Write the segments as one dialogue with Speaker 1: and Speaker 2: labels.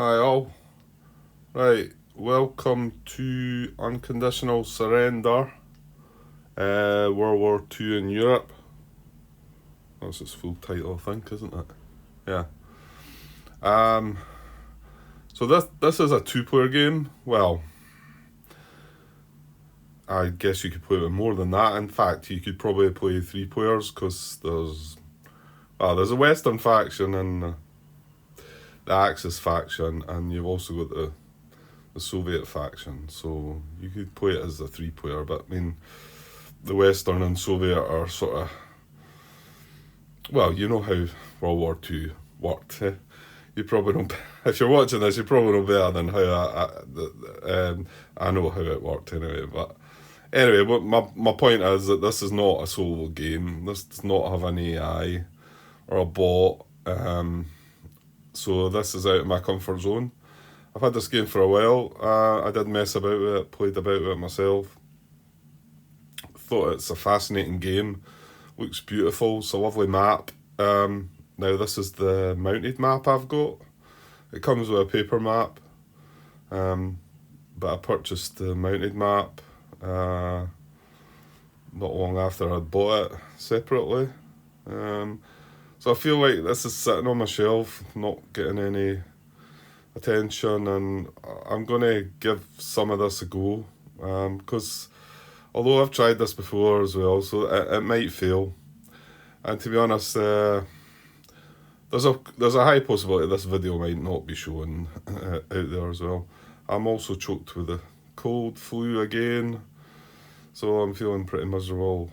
Speaker 1: Hi all. Right, welcome to Unconditional Surrender, World War II in Europe. That's its full title, I think, isn't it? Yeah. Um. So this is a two-player game. Well, I guess you could play it with more than that. In fact, you could probably play three players because there's a Western faction and the Axis faction, and you've also got the Soviet faction. So you could play it as a three-player, but I mean, the Western and Soviet are sort of, well, you know how World War II worked. You probably know, if you're watching this, you probably know better than how I know how it worked anyway. But anyway, my point is that this is not a solo game. This does not have an AI or a bot. So this is out of my comfort zone. I've had this game for a while. I did mess about with it, played about with it myself. Thought it's a fascinating game. Looks beautiful. It's a lovely map. Now this is the mounted map I've got. It comes with a paper map, but I purchased the mounted map not long after I'd bought it separately. So I feel like this is sitting on my shelf, not getting any attention, and I'm going to give some of this a go, because although I've tried this before as well, so it might fail. And to be honest, there's a high possibility this video might not be shown out there as well. I'm also choked with a cold flu again, so I'm feeling pretty miserable,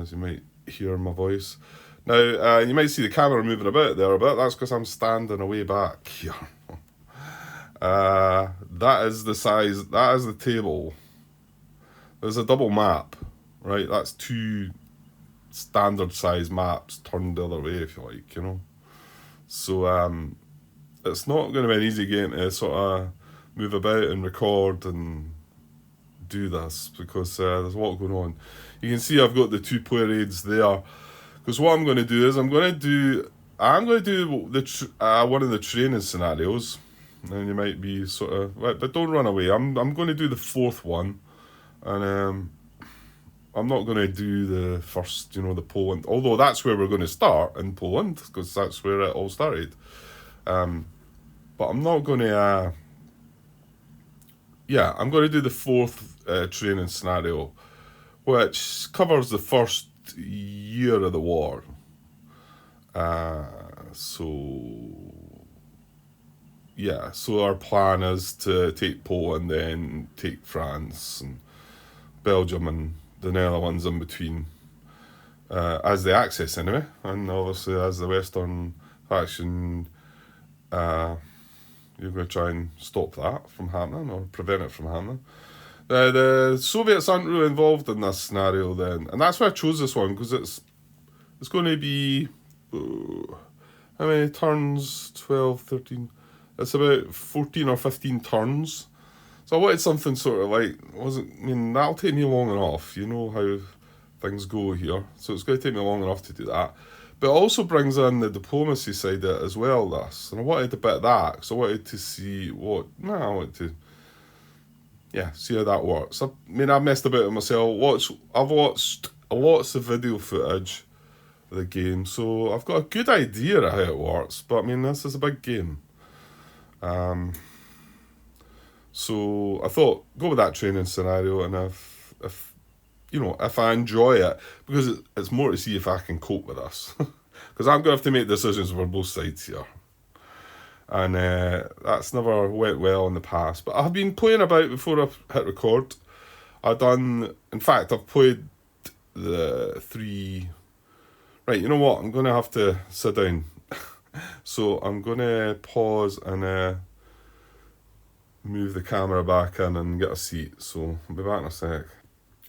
Speaker 1: as you might hear my voice. Now, you might see the camera moving about there a bit. That's because I'm standing away back here. That is the size, that is the table. There's a double map, right? That's two standard size maps turned the other way, if you like, you know. So it's not going to be an easy game to sort of move about and record and do this, because there's a lot going on. You can see I've got the two-player raids there, because what I'm going to do is I'm going to do the one of the training scenarios, and you might be sort of, but don't run away. I'm going to do the fourth one, and I'm not going to do the first, the Poland, although that's where we're going to start, in Poland, because that's where it all started. But I'm not going to, I'm going to do the fourth training scenario, which covers the first year of the war. So our plan is to take Poland, then take France and Belgium and the Netherlands in between, as the Axis anyway, and obviously as the Western faction, you're going to try and stop that from happening or prevent it from happening. The Soviets aren't really involved in this scenario then, and that's why I chose this one, because it's going to be, how many turns? 12, 13, it's about 14 or 15 turns. So I wanted something sort of like, that'll take me long enough, you know how things go here. So it's going to take me long enough to do that. But it also brings in the diplomacy side of it as well, this. And I wanted a bit of that, because I wanted to see see how that works. I've messed about it myself. I've watched lots of video footage of the game, so I've got a good idea of how it works. But this is a big game. So I thought, go with that training scenario, and if I enjoy it, because it's more to see if I can cope with this, because I'm going to have to make decisions for both sides here, and that's never went well in the past. But I've been playing about before I hit record. I've played the three. Right, you know what? I'm going to have to sit down, so I'm going to pause and move the camera back in and get a seat. So I'll be back in a sec.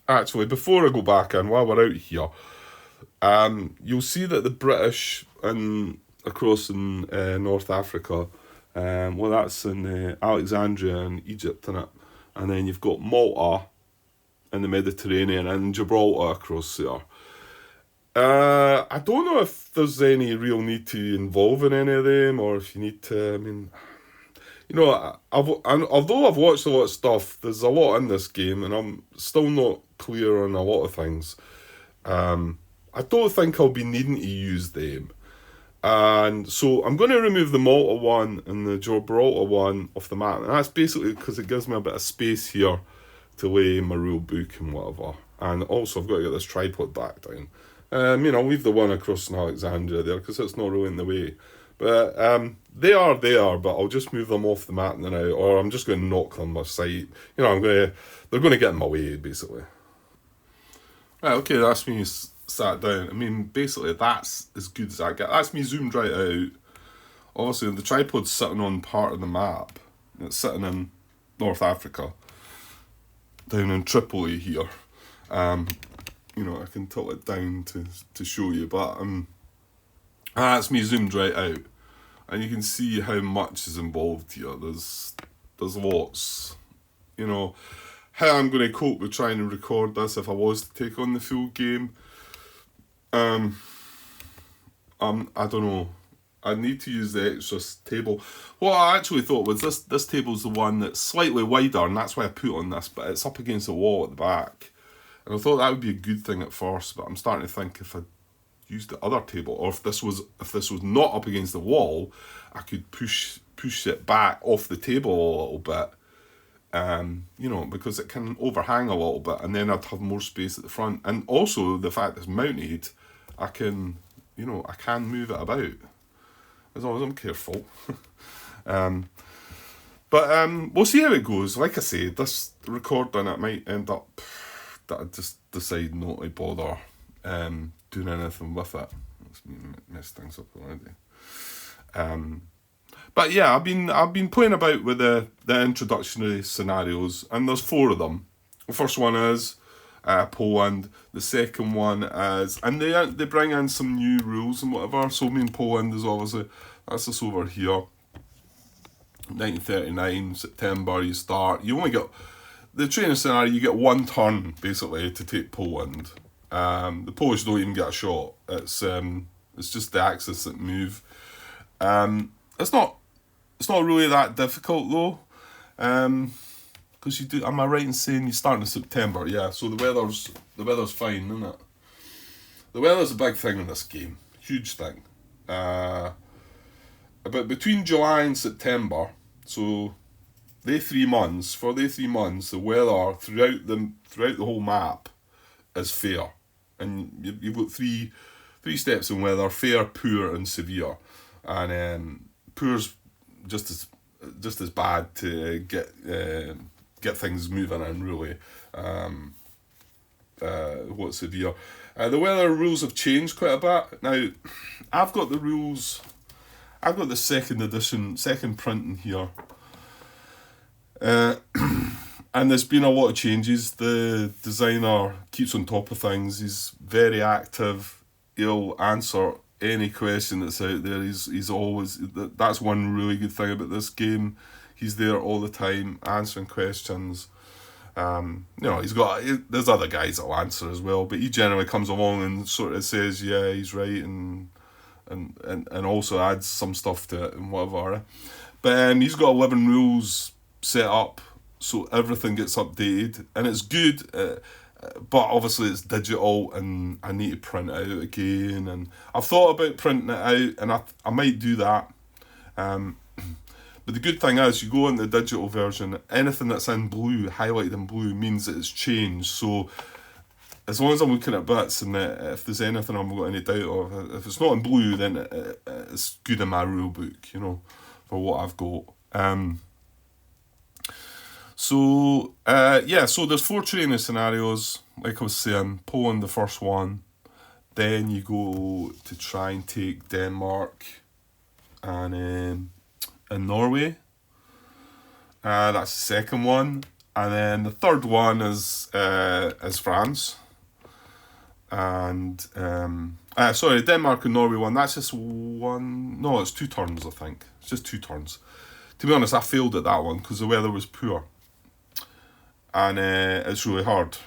Speaker 1: Actually, before I go back in, while we're out here, you'll see that the British across in North Africa, that's in Alexandria and Egypt, innit? And then you've got Malta in the Mediterranean and Gibraltar across there. I don't know if there's any real need to involve in any of them, or if you need to, You know, although I've watched a lot of stuff, there's a lot in this game, and I'm still not clear on a lot of things. I don't think I'll be needing to use them. And so I'm going to remove the Malta one and the Gibraltar one off the map. And that's basically because it gives me a bit of space here to lay my rule book and whatever. And also I've got to get this tripod back down. You know, leave the one across in Alexandria there because it's not really in the way. But they are there, but I'll just move them off the map now, or I'm just going to knock them aside. You know, they're going to get in my way, basically. Right, okay, that's me sat down. I mean, basically, that's as good as I get. That's me zoomed right out. Obviously, the tripod's sitting on part of the map. It's sitting in North Africa, down in Tripoli here. You know, I can tilt it down to show you, but that's me zoomed right out, and you can see how much is involved here. There's lots. You know, how I'm going to cope with trying to record this if I was to take on the full game. I don't know. I need to use the extra table. What I actually thought was this table's the one that's slightly wider, and that's why I put on this, but it's up against the wall at the back. And I thought that would be a good thing at first, but I'm starting to think if I used the other table, or if this was not up against the wall, I could push it back off the table a little bit. You know, because it can overhang a little bit, and then I'd have more space at the front. And also the fact it's mounted, I can move it about as long as I'm careful. But we'll see how it goes. Like I say, this recording, it might end up that I just decide not to bother doing anything with it. Let's mess things up already. But yeah, I've been playing about with the introductory scenarios, and there's 4 of them. The first one is Poland. The second one is, and they bring in some new rules and whatever. So Poland is obviously, that's this over here. 1939 September. You start. You only get the training scenario. You get 1 turn basically to take Poland. The Polish don't even get a shot. It's just the Axis that move. It's not really that difficult though, because you do. Am I right in saying you start in September? Yeah, so the weather's fine, isn't it? The weather's a big thing in this game, huge thing. But between July and September, so the 3 months, the weather throughout the whole map is fair, and you've got three steps in weather: fair, poor, and severe. And poor's just as bad to get things moving in, really. What's severe? The weather rules have changed quite a bit. Now, I've got the rules. I've got the second printing here. And there's been a lot of changes. The designer keeps on top of things. He's very active. He'll answer any question that's out there. He's always, that's one really good thing about this game. He's there all the time answering questions. You know, there's other guys that'll answer as well, but he generally comes along and sort of says, yeah, he's right, and also adds some stuff to it and whatever. But he's got 11 rules set up, so everything gets updated, and it's good. But obviously it's digital, and I need to print it out again. And I've thought about printing it out, and I might do that. But the good thing is, you go in the digital version, anything that's in blue, highlighted in blue, means that it's changed. So as long as I'm looking at bits, and if there's anything I've got any doubt of, if it's not in blue, then it's good in my rule book, you know, for what I've got. So there's 4 training scenarios. Like I was saying, Poland the first one. Then you go to try and take Denmark and Norway. That's the second one. And then the third one is France. And Denmark and Norway one. That's just one. No, it's 2 turns, I think. It's just 2 turns. To be honest, I failed at that one because the weather was poor. And it's really hard.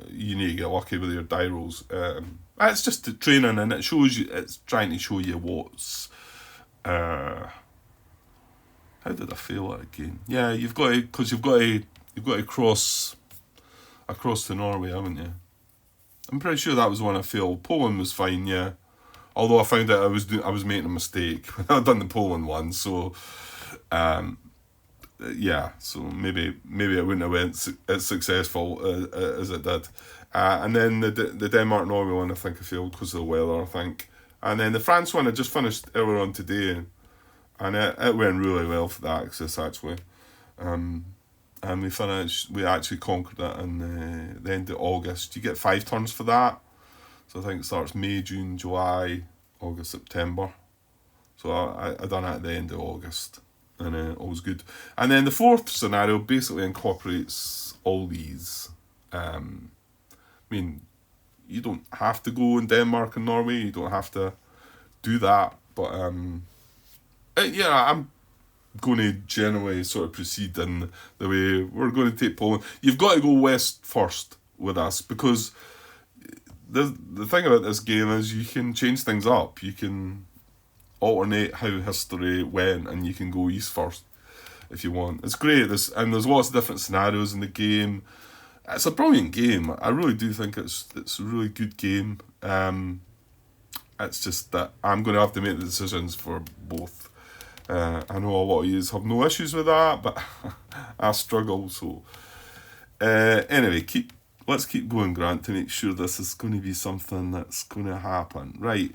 Speaker 1: You need to get lucky with your die rolls. It's just the training, and it shows you. It's trying to show you what's How did I fail it again? Yeah, you've got to cross across to Norway, haven't you? I'm pretty sure that was the one I failed. Poland was fine, yeah. Although I found out I was making a mistake when I'd done the Poland one, so yeah. So maybe it wouldn't have went as successful as it did. And then the Denmark Norway one I think I failed because of the weather, I think. And then the France one I just finished earlier on today, and it went really well for the Axis actually. And we actually conquered it in the end of August. You get 5 turns for that. So I think it starts May, June, July, August, September. So I done it at the end of August, and it was good. And then the 4th scenario basically incorporates all these. I mean, you don't have to go in Denmark and Norway. You don't have to do that. But yeah, I'm going to generally sort of proceed in the way we're going to take Poland. You've got to go west first with us, because the thing about this game is you can change things up. You can alternate how history went, and you can go east first if you want. It's great. And there's lots of different scenarios in the game. It's a brilliant game. I really do think it's a really good game. It's just that I'm going to have to make the decisions for both. I know a lot of you have no issues with that, but I struggle. So anyway, let's keep going, Grant, to make sure this is going to be something that's going to happen. Right.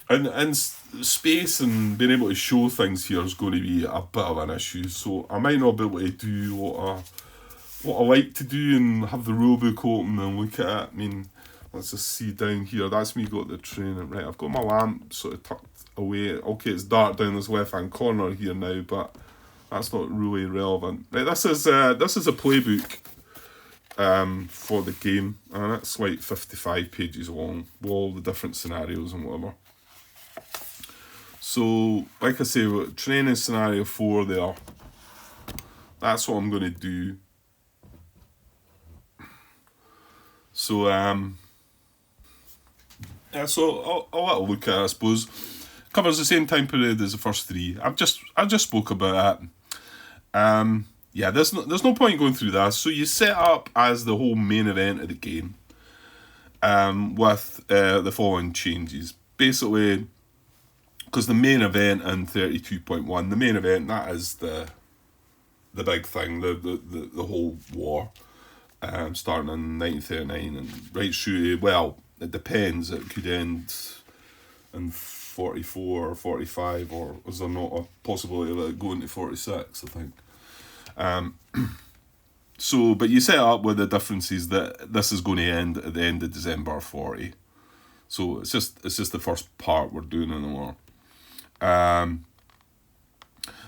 Speaker 1: And space and being able to show things here is going to be a bit of an issue. So I might not be able to do what I like to do and have the rulebook open and look at it. I mean, let's just see down here. That's me got the training. Right, I've got my lamp sort of tucked away. Okay, it's dark down this left-hand corner here now, but that's not really relevant. Right, this is a playbook for the game, and it's like 55 pages long with all the different scenarios and whatever. So, like I say, training scenario 4 there. That's what I'm going to do. So, yeah, so I'll let a look at it, I suppose. Covers the same time period as the first 3. I just spoke about it. Yeah, there's no point going through that. So you set up as the whole main event of the game, with the following changes. Basically, because the main event in 32.1, the main event, that is the big thing, the whole war, starting in 1939 and right through. Well, it depends. It could end in 44 or 45, or is there not a possibility of it going to 46? I think. So, but you set up with the differences that this is going to end at the end of December 40. So it's just the first part we're doing in the war.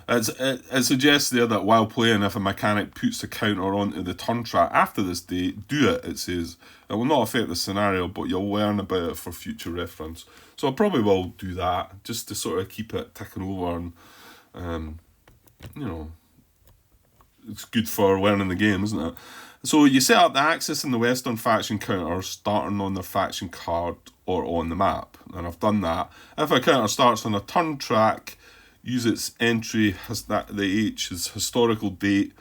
Speaker 1: It suggests there that while playing, if a mechanic puts a counter onto the turn track after this date, do it. It says it will not affect the scenario, but you'll learn about it for future reference. So I probably will do that just to sort of keep it ticking over, and it's good for learning the game, isn't it? So you set up the Axis and the Western faction counters starting on their faction card or on the map, and I've done that. If a counter starts on a turn track, use its entry the H is historical date,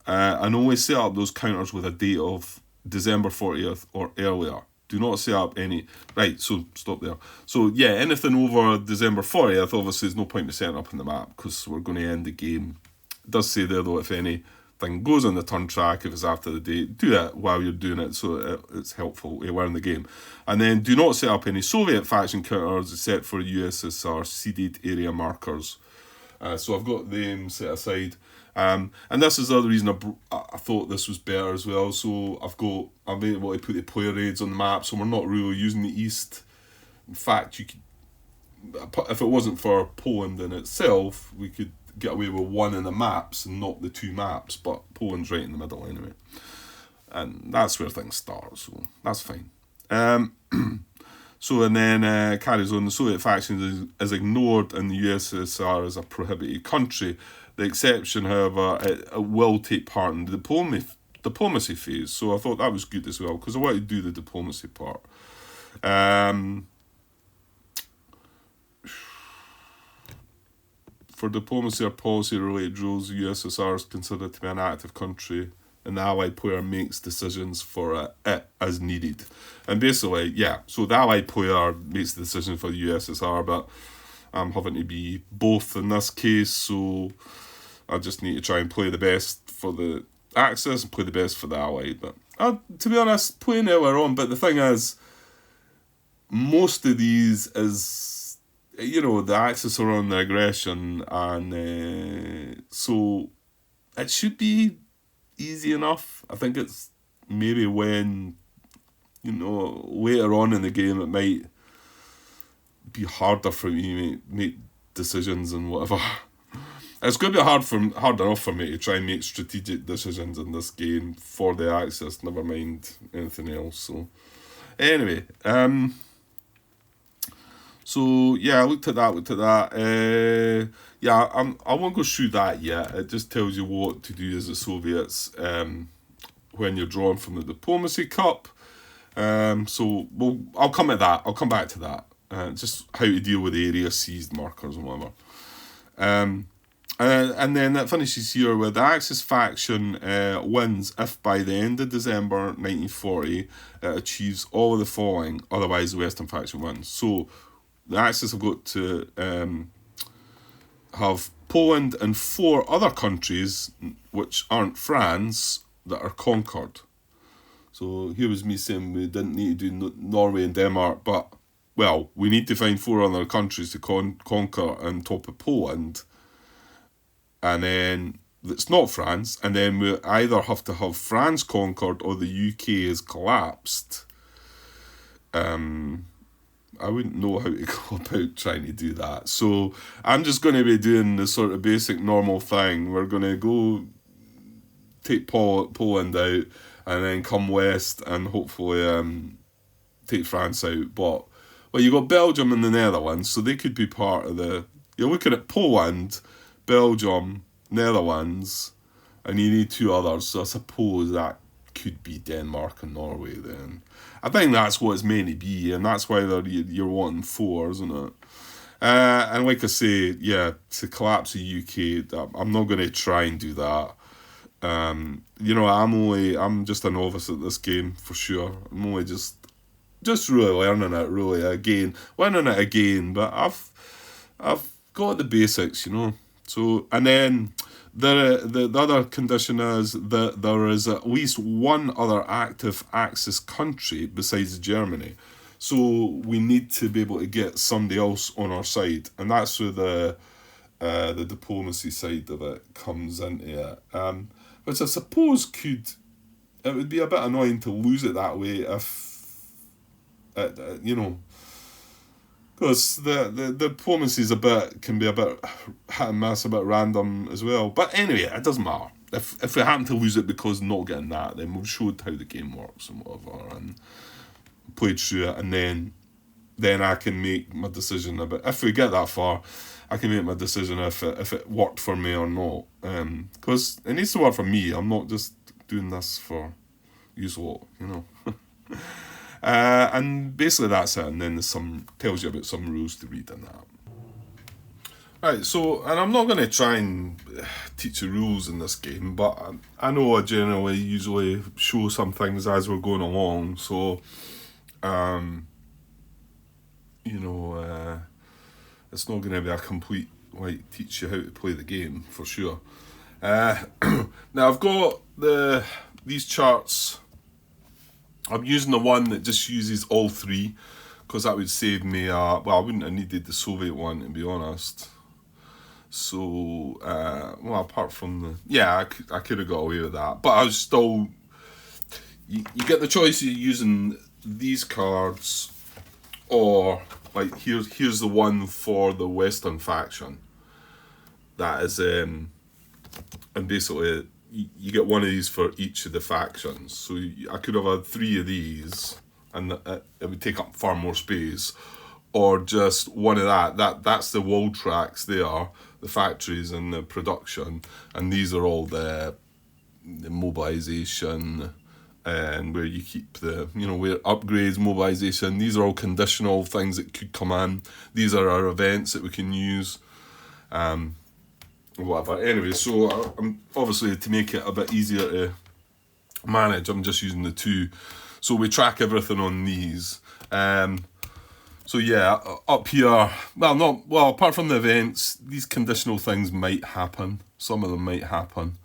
Speaker 1: and always set up those counters with a date of December 40th or earlier. Do not set up any... Right, so stop there. So yeah, anything over December 40th, obviously there's no point in setting up on the map because we're going to end the game. It does say there though, if anything goes on the turn track, if it's after the date, do it while you're doing it, so it's helpful to learn the game. And then do not set up any Soviet faction counters except for USSR ceded area markers. So I've got them set aside. And this is the other reason I thought this was better as well. So I'm able to put the player raids on the map, so we're not really using the East. In fact, you could, if it wasn't for Poland in itself, we could get away with one in the maps and not the 2 maps, but Poland's right in the middle anyway. And that's where things start, so that's fine. So, and then carries on, the Soviet faction is ignored and the USSR is a prohibited country. The exception, however, it will take part in the diplomacy phase. So I thought that was good as well, because I wanted to do the diplomacy part. For diplomacy or policy-related rules, the USSR is considered to be an active country, and the Allied player makes decisions for it as needed. And basically, yeah, so the Allied player makes the decision for the USSR, but I'm having to be both in this case, so I just need to try and play the best for the Axis and play the best for the Allied. But to be honest, playing earlier on, but the thing is, most of these is, the Axis are on the aggression, and so it should be easy enough. I think it's maybe when, later on in the game it might be harder for me to make decisions and whatever. It's going to be hard enough for me to try and make strategic decisions in this game for the Axis, never mind anything else. So, anyway, so yeah, I looked at that. I won't go through that yet. It just tells you what to do as the Soviets when you're drawn from the Diplomacy Cup. I'll come at that. I'll come back to that. Just how to deal with the area seized markers and whatever. And then that finishes here with the Axis faction wins if by the end of December 1940 it achieves all of the following, otherwise the Western faction wins. So the Axis have got to have Poland and 4 other countries which aren't France that are conquered. So here was me saying we didn't need to do Norway and Denmark, but, well, we need to find 4 other countries to conquer on top of Poland. And then it's not France, and then we either have to have France conquered or the UK has collapsed. I wouldn't know how to go about trying to do that. So I'm just going to be doing the sort of basic normal thing. We're going to go take Poland out and then come west and hopefully take France out. But you got Belgium and the Netherlands, so they could be part of the... You're looking at Poland, Belgium, Netherlands, and you need 2 others. So I suppose that could be Denmark and Norway then. I think that's what it's meant to be, and that's why you're wanting 4, isn't it? And like I say, yeah, to collapse the UK, I'm not going to try and do that. I'm just a novice at this game for sure. I'm only just really learning it again. But I've got the basics, So, and then the other condition is that there is at least one other active Axis country besides Germany. So we need to be able to get somebody else on our side, and that's where the diplomacy side of it comes into it. Which I suppose it would be a bit annoying to lose it that way if, because the diplomacy can be a bit hit and miss, a bit random as well. But anyway, it doesn't matter. If we happen to lose it because not getting that, then we've showed how the game works and whatever, and played through it, and then I can make my decision about, if we get that far, I can make my decision if it worked for me or not. Because it needs to work for me. I'm not just doing this for you lot, And basically that's it, and then there's tells you about some rules to read in that. Right, so, and I'm not going to try and teach you rules in this game, but I know I usually show some things as we're going along, so, it's not going to be a complete, teach you how to play the game, for sure. Now, I've got these charts. I'm using the one that just uses all 3, because that would save me, I wouldn't have needed the Soviet one, to be honest. So, apart from I could have got away with that. But I was still, you get the choice of using these cards, or, here's the one for the Western faction. That is, and basically, you get one of these for each of the factions. So I could have had 3 of these, and it would take up far more space, or just one of that's the wall tracks there, the factories and the production, and these are all the mobilization, and where you keep where upgrades, mobilization. These are all conditional things that could come in. These are our events that we can use. whatever. Anyway, so I'm obviously, to make it a bit easier to manage, I'm just using the two. So we track everything on these. So yeah, up here, apart from the events, these conditional things might happen. Some of them might happen.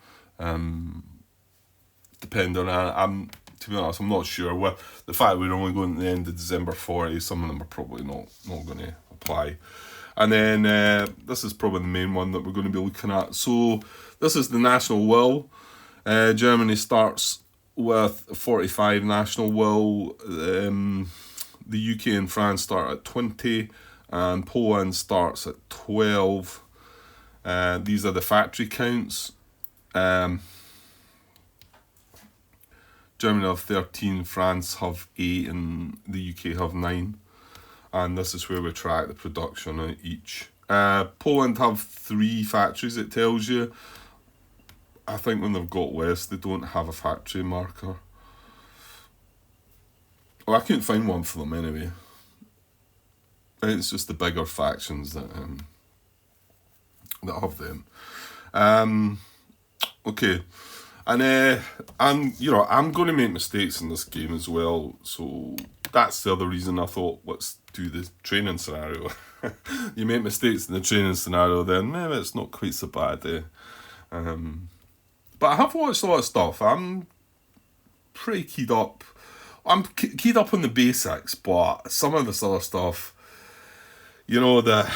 Speaker 1: Depending on, to be honest, I'm not sure. Well, the fact we're only going to the end of December 40, some of them are probably not going to apply. And then this is probably the main one that we're going to be looking at. So this is the national will. Germany starts with 45 national will. The UK and France start at 20, and Poland starts at 12. These are the factory counts. Germany have 13, France have 8, and the UK have 9. And this is where we track the production of each. Poland have 3 factories, it tells you. I think when they've got less, they don't have a factory marker. Well, I couldn't find one for them anyway. I think it's just the bigger factions that have them. Okay. And I'm going to make mistakes in this game as well, so that's the other reason I thought, let's do the training scenario. You make mistakes in the training scenario, then maybe it's not quite so bad. But I have watched a lot of stuff. I'm pretty keyed up. I'm keyed up on the basics, but some of this other stuff, the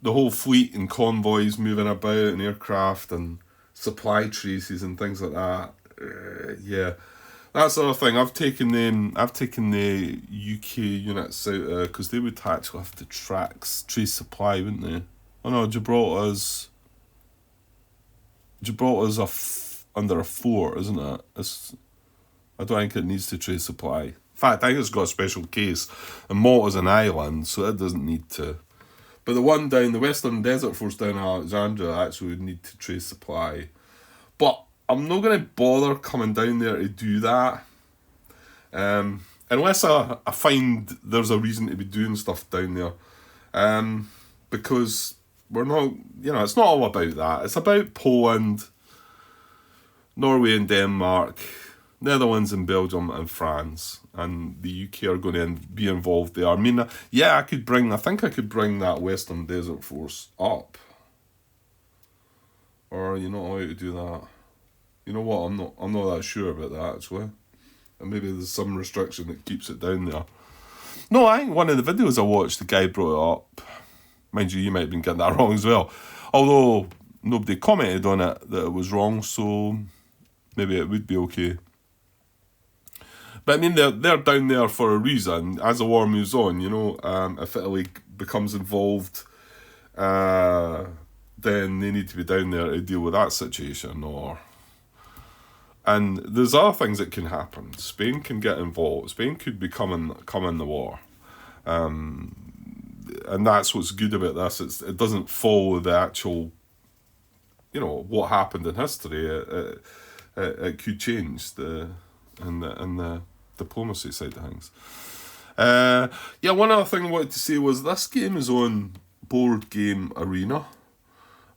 Speaker 1: whole fleet and convoys moving about and aircraft and supply traces and things like that. Yeah, that's the other thing. I've taken the UK units out because they would actually have to trace supply, wouldn't they? Oh no, Gibraltar's under a fort, isn't it? I don't think it needs to trace supply. In fact, I think it's got a special case, and Malta's an island, so it doesn't need to. But the one down, the Western Desert Force down Alexandria, actually would need to trace supply. But I'm not going to bother coming down there to do that. Unless I find there's a reason to be doing stuff down there. Because we're not, it's not all about that. It's about Poland, Norway and Denmark, Netherlands and Belgium and France, and the UK are going to be involved there. I mean, yeah, I think I could bring that Western Desert Force up. Or you know how to do that. You know what, I'm not that sure about that actually. And maybe there's some restriction that keeps it down there. No, I think one of the videos I watched, the guy brought it up. Mind you might have been getting that wrong as well. Although nobody commented on it that it was wrong, so maybe it would be okay. But I mean, they're down there for a reason. As the war moves on, if Italy becomes involved, then they need to be down there to deal with that situation. And there's other things that can happen. Spain can get involved. Spain could come in the war. And that's what's good about this. It doesn't follow the actual, what happened in history. It could change the diplomacy side of things. One other thing I wanted to say was this game is on Board Game Arena,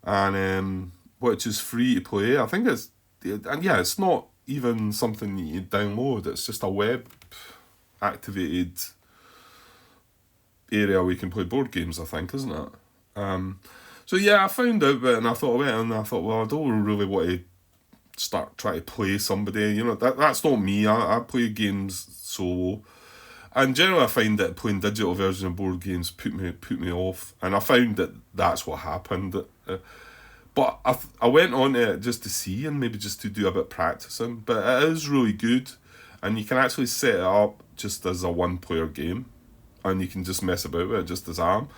Speaker 1: and which is free to play. I think it's not even something that you download. It's just a web activated area where you can play board games, I think, isn't it? I found out about it, and I thought well, I don't really want to start trying to play somebody. That's not me. I play games solo, and generally I find that playing digital versions of board games put me off, and I found that that's what happened. But I went on to it just to see, and maybe just to do a bit of practicing. But it is really good, and you can actually set it up just as a 1-player game, and you can just mess about with it just as I am.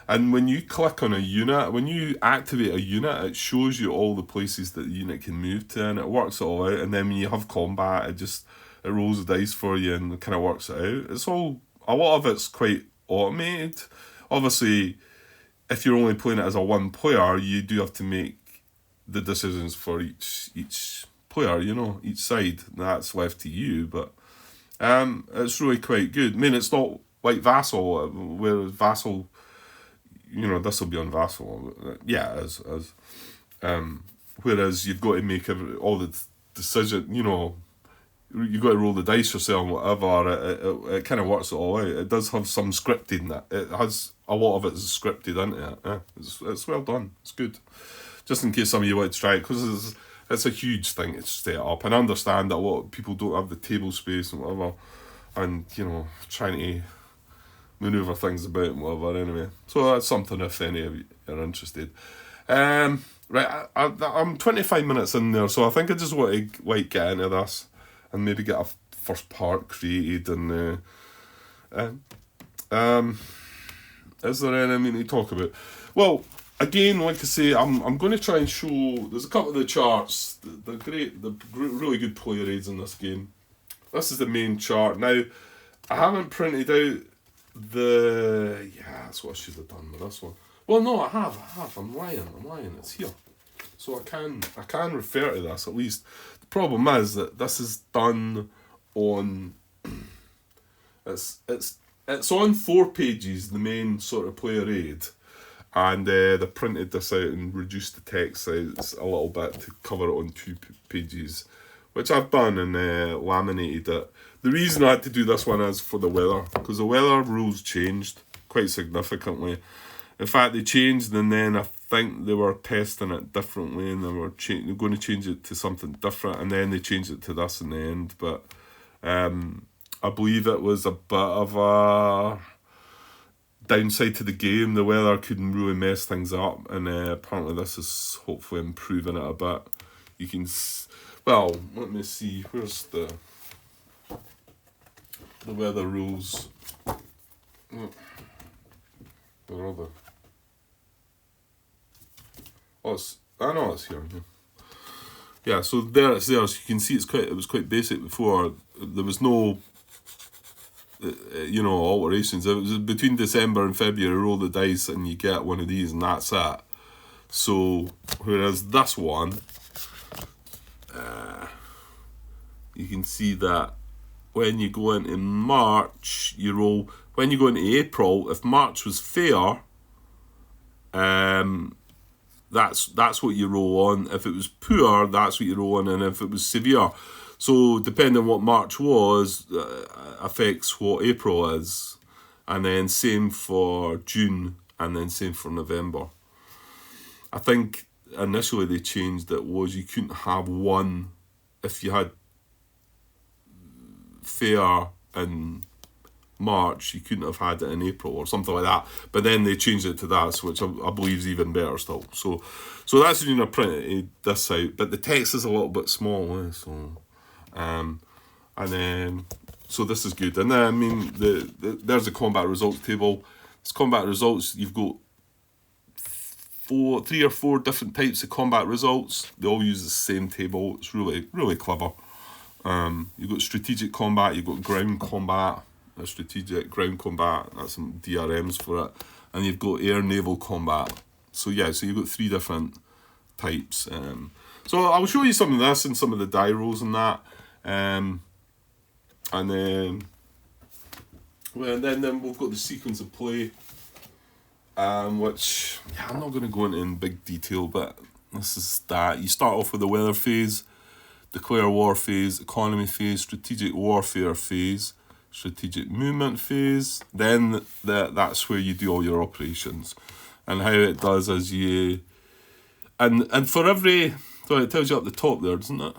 Speaker 1: And when you click on a unit, when you activate a unit, it shows you all the places that the unit can move to, and it works it all out. And then when you have combat, it rolls the dice for you and kind of works it out. A lot of it's quite automated. Obviously, if you're only playing it as a 1-player, you do have to make the decisions for each player, each side. That's left to you, but it's really quite good. I mean, it's not like Vassal, where Vassal, this will be on Vassal. Yeah, it is. Whereas you've got to make all the decision, you've got to roll the dice yourself and whatever. It kind of works it all out. It does have some scripting in it. It has a lot of it is scripted into it. Yeah, it's well done. It's good. Just in case some of you want to try it, because it's a huge thing to set up. And I understand that a lot of people don't have the table space and whatever, and trying to maneuver things about and whatever. Anyway, so that's something if any of you are interested. Right, I'm 25 minutes in there, so I think I just want to get into this and maybe get a first part created. And is there anything to talk about? Well, again, like I say, I'm going to try and show. There's a couple of the charts. They're great. They're really good player aids in this game. This is the main chart. Now, I haven't printed out that's what I should have done with this one. Well, no, I have. I'm lying. It's here, so I can refer to this at least. The problem is that this is done on. It's on 4 pages, the main sort of player aid, and they printed this out and reduced the text size a little bit to cover it on 2 pages, which I've done and laminated it. The reason I had to do this one is for the weather, because the weather rules changed quite significantly. In fact, they changed, and then I think they were testing it differently, and they were going to change it to something different, and then they changed it to this in the end. But I believe it was a bit of a downside to the game. The weather couldn't really mess things up, and apparently this is hopefully improving it a bit. You can, well, let me see. Where's the weather rules? Where are they? I know it's here. Yeah, so there it's there. So you can see it was quite basic before. There was no, alterations. It was between December and February. Roll the dice and you get one of these, and that's it. So whereas this one, you can see that when you go into March, you roll. When you go into April, if March was fair, that's what you roll on. If it was poor, that's what you roll on, and if it was severe. So depending on what March was, affects what April is, and then same for June, and then same for November. I think initially they changed it was you couldn't have one if you had fair in March, you couldn't have had it in April or something like that. But then they changed it to that, which I believe is even better still. So that's when I printed this out. But the text is a little bit small, and then so this is good. And then I mean there's the combat results table. This combat results, you've got 3 or 4 different types of combat results. They all use the same table. It's really, really clever. You've got strategic combat, you've got ground combat. A strategic ground combat, that's some DRMs for it, and you've got air naval combat. So you've got 3 different types. So I'll show you some of this and some of the die rolls and that, and then we've got the sequence of play, which I'm not going to go into in big detail, but this is that. You start off with the weather phase, declare war phase, economy phase, strategic warfare phase, strategic movement phase. Then that's where you do all your operations, and how it does is you and for every, so it tells you up the top there, doesn't it?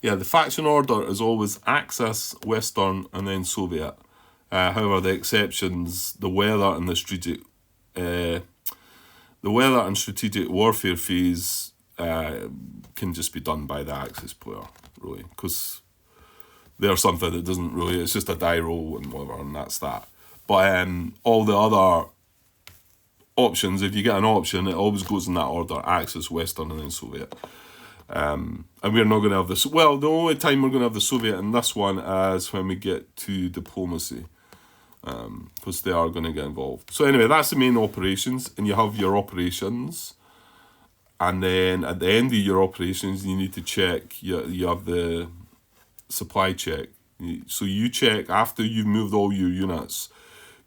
Speaker 1: Yeah, the faction order is always Axis, Western, and then Soviet. However, the exceptions, the weather and the weather and strategic warfare phase can just be done by the Axis player, really, because they're something that doesn't really, it's just a die roll and whatever, and that's that. But all the other options, if you get an option, it always goes in that order: Axis, Western, and then Soviet. And we're not going to have this. Well, the only time we're going to have the Soviet in this one is when we get to diplomacy, because they are going to get involved. So anyway, that's the main operations, and you have your operations. And then at the end of your operations, you need to check, you have the supply check. So you check after you've moved all your units,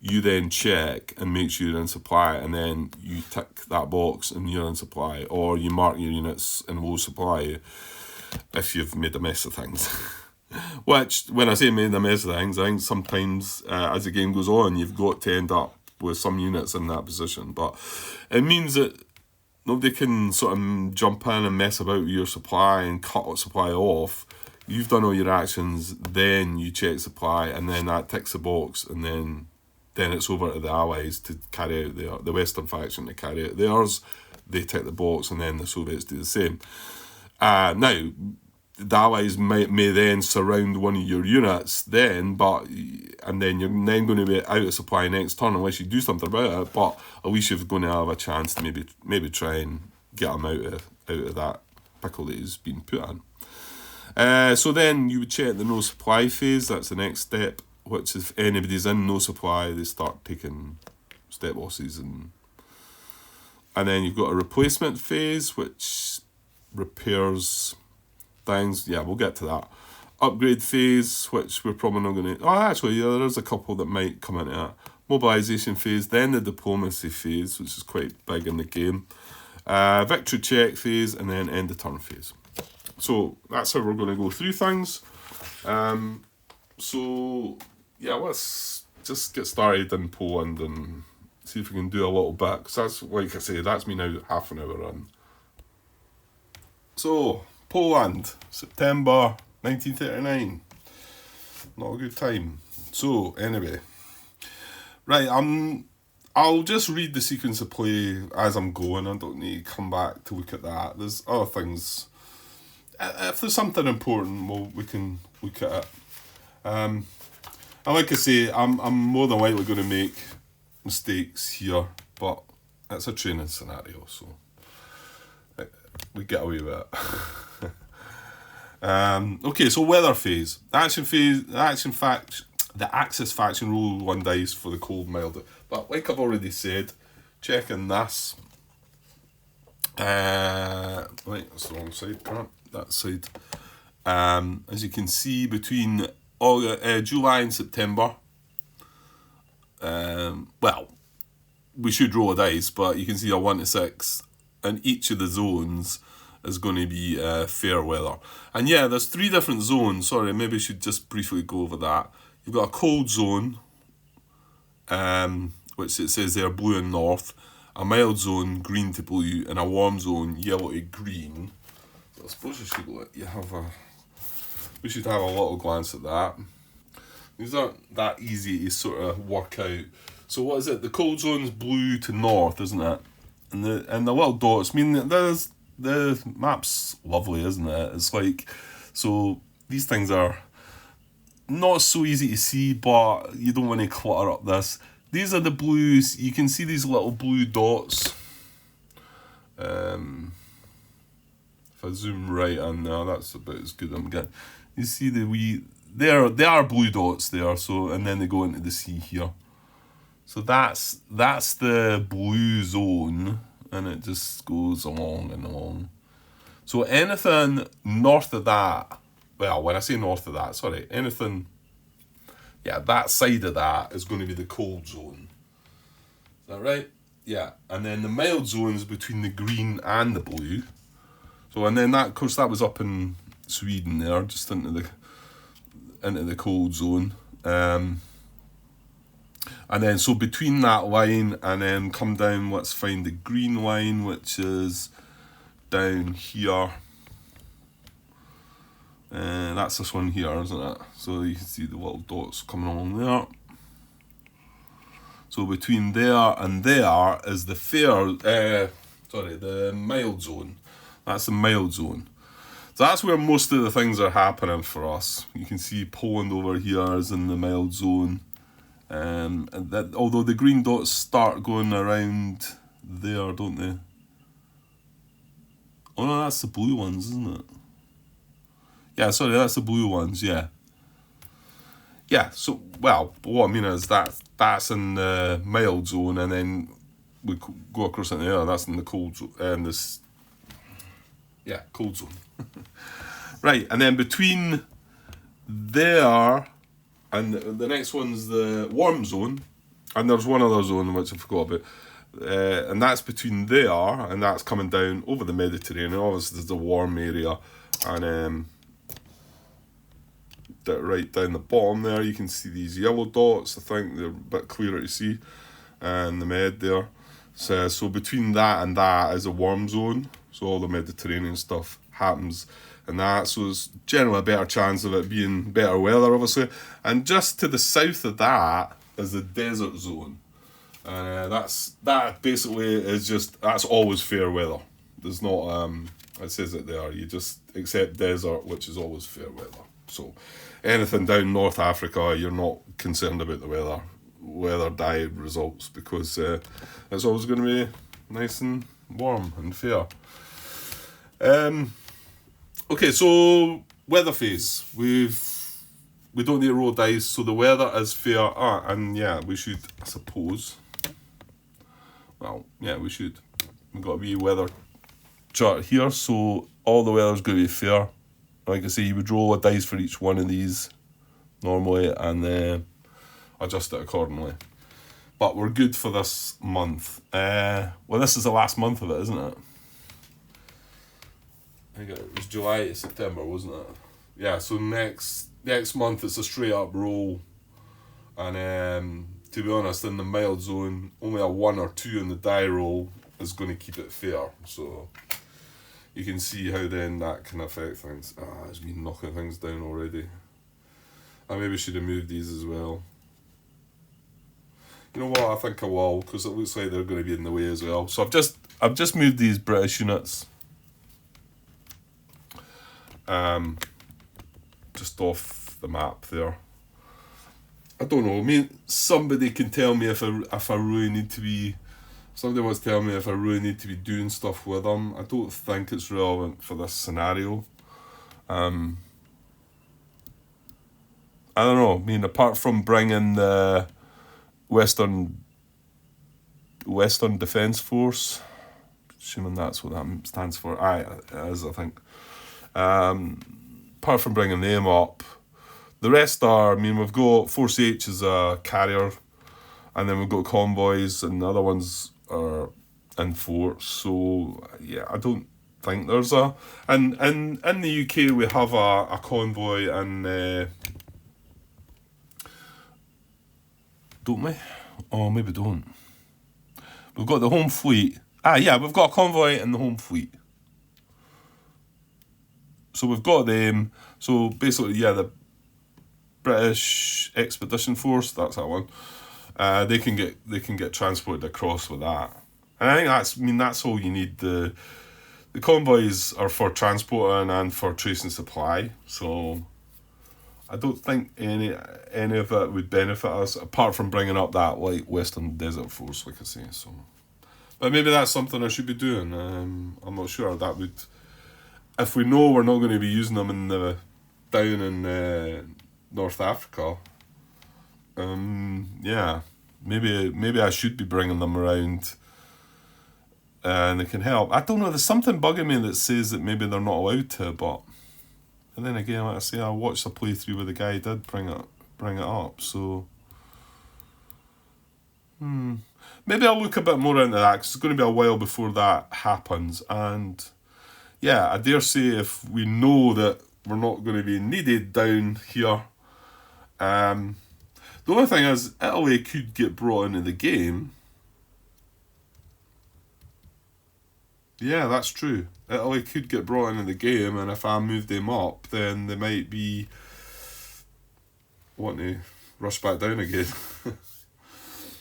Speaker 1: you then check and make sure you're in supply, and then you tick that box and you're in supply, or you mark your units in low supply if you've made a mess of things. Which, when I say made a mess of things, I think sometimes as the game goes on, you've got to end up with some units in that position. But it means that nobody can sort of jump in and mess about with your supply and cut supply off. You've done all your actions, then you check supply, and then that ticks the box, and then it's over to the Allies to carry out the Western faction to carry out theirs. They tick the box, and then the Soviets do the same. Now, the Allies may then surround one of your units and then you're then going to be out of supply next turn unless you do something about it, but at least you're going to have a chance to maybe try and get them out of that pickle that he's been put in. So then you would check the no supply phase. That's the next step, which if anybody's in no supply, they start taking step losses, and then you've got a replacement phase, which repairs things. Yeah, we'll get to that. Upgrade phase, which we're probably not going to... Oh, actually, yeah, there's a couple that might come into that. Mobilization phase, then the diplomacy phase, which is quite big in the game. Victory check phase, and then end of turn phase. So that's how we're going to go through things. So yeah, let's just get started in Poland and see if we can do a little bit. Because that's, like I say, that's me now half an hour in. So, Poland, September 1939. Not a good time. So, anyway. Right, I'll just read the sequence of play as I'm going. I don't need to come back to look at that. There's other things. If there's something important, we can look at it. And like I say, I'm more than likely going to make mistakes here, but it's a training scenario, so we get away with it. Okay, so weather phase. The Axis faction roll 1 dice for the cold, mild. But like I've already said, checking this. Right, that's the wrong side, can't. That side. As you can see, between July and September, well, we should roll a dice, but you can see a 1 to 6, and each of the zones is going to be fair weather. And yeah, there's 3 different zones. Sorry, maybe I should just briefly go over that. You've got a cold zone, which it says there blue and north, a mild zone, green to blue, and a warm zone, yellow to green. So I suppose we should have a little glance at that. These aren't that easy to sort of work out. So what is it? The cold zone's blue to north, isn't it? And the little dots mean that the map's lovely, isn't it? It's like, so these things are not so easy to see, but you don't want to clutter up this. These are the blues. You can see these little blue dots. If I zoom right in there, that's about as good as I'm getting. You see they are blue dots there. So, and then they go into the sea here. So that's the blue zone, and it just goes along and along. So anything north of that, well, when I say north of that, sorry, anything, yeah, that side of that is going to be the cold zone. Is that right? Yeah, and then the mild zone is between the green and the blue. So, and then that, of course, that was up in Sweden there, just into the cold zone. And then, so between that line and then come down, let's find the green line, which is down here. That's this one here, isn't it? So you can see the little dots coming along there. So between there and there is the the mild zone. That's the mild zone. So that's where most of the things are happening for us. You can see Poland over here is in the mild zone. And that, although the green dots start going around there, don't they? Oh no, that's the blue ones, isn't it? Yeah, sorry, that's the blue ones, yeah. Yeah, so, well, what I mean is that's in the mild zone, and then we go across into there, that's in the cold zone, cold zone. Right, and then between there and the next one's the warm zone, And there's one other zone which I forgot about. And that's between there, and that's coming down over the Mediterranean. Obviously, there's the warm area, and right down the bottom there, you can see these yellow dots. I think they're a bit clearer to see, and the Med there. So between that and that is a warm zone. So all the Mediterranean stuff happens in that. So it's generally a better chance of it being better weather, obviously. And just to the south of that is the desert zone. That basically is just, that's always fair weather. There's not, it says it there, you just accept desert, which is always fair weather. So anything down North Africa, you're not concerned about the weather diet results, because it's always going to be nice and warm and fair. Okay, so weather phase. We don't need to roll dice, so the weather is fair. And yeah, we should, I suppose. Well, yeah, we should. We've got a wee weather chart here, so all the weather's going to be fair. Like I say, you would roll a dice for each one of these normally, and adjust it accordingly. But we're good for this month. Well, this is the last month of it, isn't it? I think it was July to September, wasn't it? Yeah, so next month it's a straight up roll. And to be honest, in the mild zone, only a 1 or 2 in the die roll is going to keep it fair. So you can see how then that can affect things. It's been knocking things down already. I maybe should have moved these as well. You know what, I think I will, because it looks like they're going to be in the way as well. So I've just moved these British units just off the map there. I don't know, I mean, somebody can tell me if I really need to be, somebody wants to tell me if I really need to be doing stuff with them. I don't think it's relevant for this scenario. I don't know, I mean, apart from bringing the Western Defence Force, assuming that's what that stands for. It is, I think. Apart from bringing them up, the rest are, I mean, we've got Force H as a carrier, and then we've got convoys, and the other ones are in force. So yeah, I don't think there's a, and in the UK we have a convoy, and don't we? Oh, maybe don't. We've got the home fleet. Yeah, we've got a convoy and the home fleet. So we've got them. So basically, yeah, the British Expedition Force, that's that one. They can get transported across with that. And I think that's all you need. The convoys are for transporting and for tracing supply. So I don't think any of it would benefit us, apart from bringing up that like Western Desert Force, like I say. So, but maybe that's something I should be doing. I'm not sure. That would, if we know we're not going to be using them down in North Africa. Yeah, maybe I should be bringing them around, and they can help. I don't know. There's something bugging me that says that maybe they're not allowed to, but. And then again, like I say, I watched a playthrough where the guy did bring it up, so maybe I'll look a bit more into that, because it's going to be a while before that happens. And yeah, I dare say if we know that we're not going to be needed down here, the only thing is Italy could get brought into the game. Yeah, that's true. Italy could get brought into the game, and if I move them up, then they might be wanting to rush back down again.